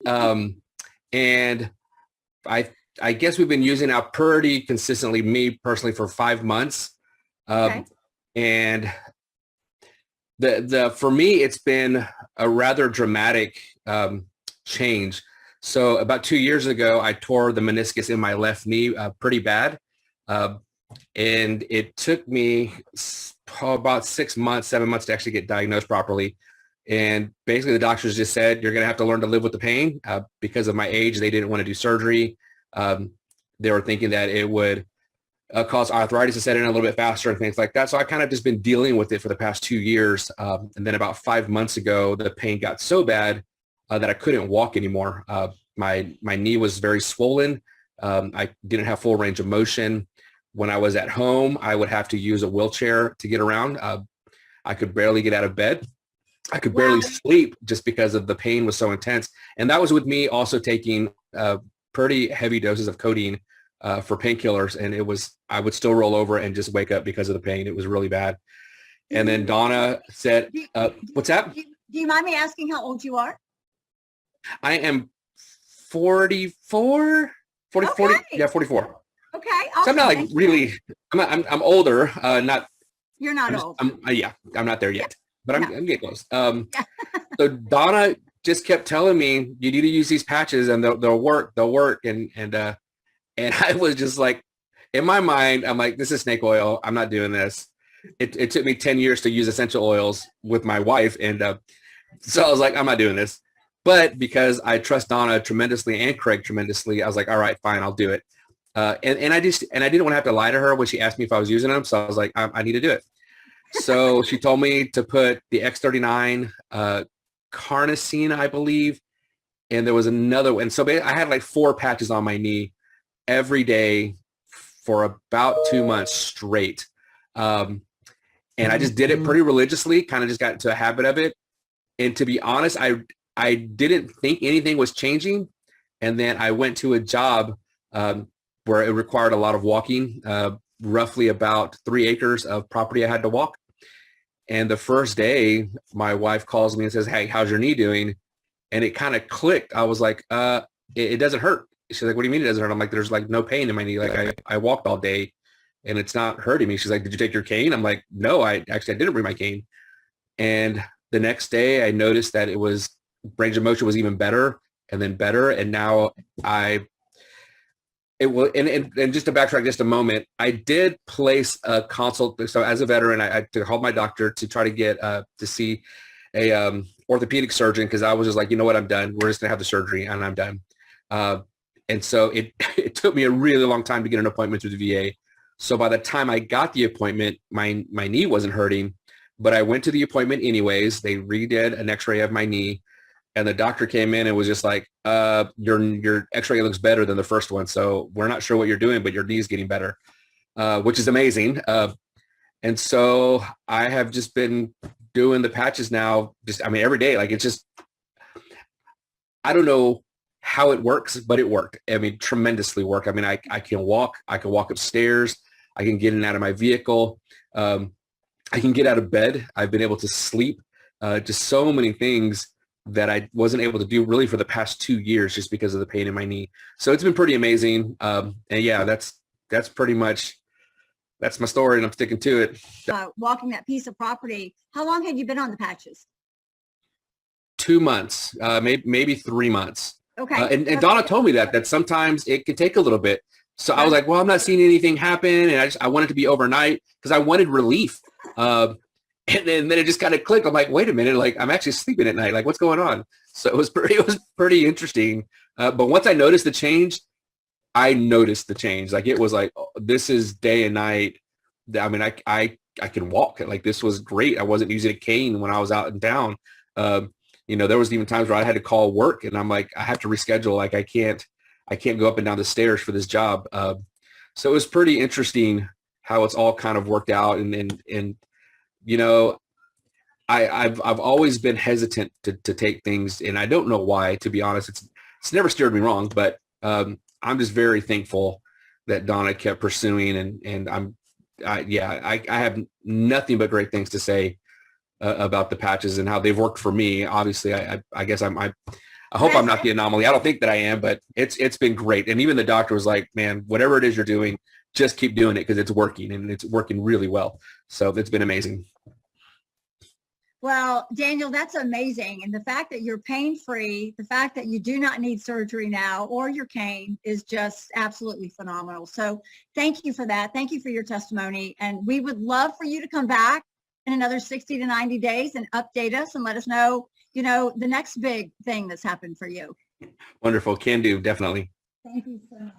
And I guess we've been using it pretty consistently, me personally, for 5 months. Okay. And for me, it's been a rather dramatic change. So about 2 years ago, I tore the meniscus in my left knee pretty bad. And it took me about 6 months, 7 months to actually get diagnosed properly. And basically the doctors just said, you're going to have to learn to live with the pain. Because of my age, they didn't want to do surgery. They were thinking that it would cause arthritis to set in a little bit faster and things like that. So I kind of just been dealing with it for the past 2 years. And then about 5 months ago, the pain got so bad that I couldn't walk anymore. My knee was very swollen. I didn't have full range of motion. When I was at home, I would have to use a wheelchair to get around. I could barely get out of bed. I could barely sleep just because of the pain was so intense. And that was with me also taking pretty heavy doses of codeine for painkillers. And I would still roll over and just wake up because of the pain. It was really bad. And then Donna said, what's that? Do you mind me asking how old you are? I am 44, 40, Okay. 40, yeah, 44. Okay. So I'm not like Thank you. really, I'm older, not. You're not old. Yeah, I'm not there yet, but I'm getting close. Yeah. So Donna just kept telling me, you need to use these patches and they'll work. And I was just like, in my mind, I'm like, this is snake oil. I'm not doing this. It took me 10 years to use essential oils with my wife. And so I was like, I'm not doing this. But because I trust Donna tremendously and Craig tremendously, I was like, all right, fine, I'll do it. And I didn't want to have to lie to her when she asked me if I was using them. So I was like, I need to do it. So she told me to put the X39 carnosine, I believe. And there was another one. So I had like 4 patches on my knee every day for about 2 months straight. And I just did it pretty religiously, kind of just got into a habit of it. And to be honest, I didn't think anything was changing. And then I went to a job where it required a lot of walking, roughly about 3 acres of property I had to walk. And the first day, my wife calls me and says, hey, how's your knee doing? And it kind of clicked. I was like, it doesn't hurt. She's like, what do you mean it doesn't hurt? I'm like, there's like no pain in my knee. Like I walked all day and it's not hurting me. She's like, did you take your cane? I'm like, no, I didn't bring my cane. And the next day I noticed that it was range of motion was even better and then better. And now it will, and just to backtrack just a moment, I did place a consult. So as a veteran, I called my doctor to try to get to see a orthopedic surgeon because I was just like, you know what, I'm done. We're just gonna have the surgery and I'm done. And so it took me a really long time to get an appointment through the VA. So by the time I got the appointment, my knee wasn't hurting, but I went to the appointment anyways. They redid an X-ray of my knee. And the doctor came in and was just like, your X-ray looks better than the first one. So we're not sure what you're doing, but your knee is getting better, which is amazing. And so I have just been doing the patches now, every day. Like it's just, I don't know how it works, but it worked. Tremendously worked. I can walk. I can walk upstairs. I can get in and out of my vehicle. I can get out of bed. I've been able to sleep. Just so many things that I wasn't able to do really for the past 2 years just because of the pain in my knee. So it's been pretty amazing. And yeah, that's pretty much, that's my story and I'm sticking to it. Walking that piece of property, how long had you been on the patches? 2 months, maybe 3 months. Okay. And Donna told me that sometimes it can take a little bit. So I was like, well, I'm not seeing anything happen. And I wanted to be overnight because I wanted relief. And then it just kind of clicked. I'm like, wait a minute, like I'm actually sleeping at night. Like what's going on? So it was pretty interesting. But once I noticed the change, I noticed the change. Like it was like, oh, this is day and night. I can walk. Like this was great. I wasn't using a cane when I was out in town. There was even times where I had to call work and I'm like, I have to reschedule. Like I can't go up and down the stairs for this job. So it was pretty interesting how it's all kind of worked out. And I've always been hesitant to take things, and I don't know why, to be honest. It's never steered me wrong, but I'm just very thankful that Donna kept pursuing, and I have nothing but great things to say about the patches and how they've worked for me. Obviously, I guess I hope I'm not the anomaly. I don't think that I am, but it's been great. And even the doctor was like, man, whatever it is you're doing, just keep doing it because it's working and it's working really well. So it's been amazing. Well, Daniel, that's amazing. And the fact that you're pain-free, the fact that you do not need surgery now or your cane is just absolutely phenomenal. So thank you for that. Thank you for your testimony. And we would love for you to come back in another 60 to 90 days and update us and let us know, you know, the next big thing that's happened for you. Wonderful. Can do. Definitely. Thank you so much.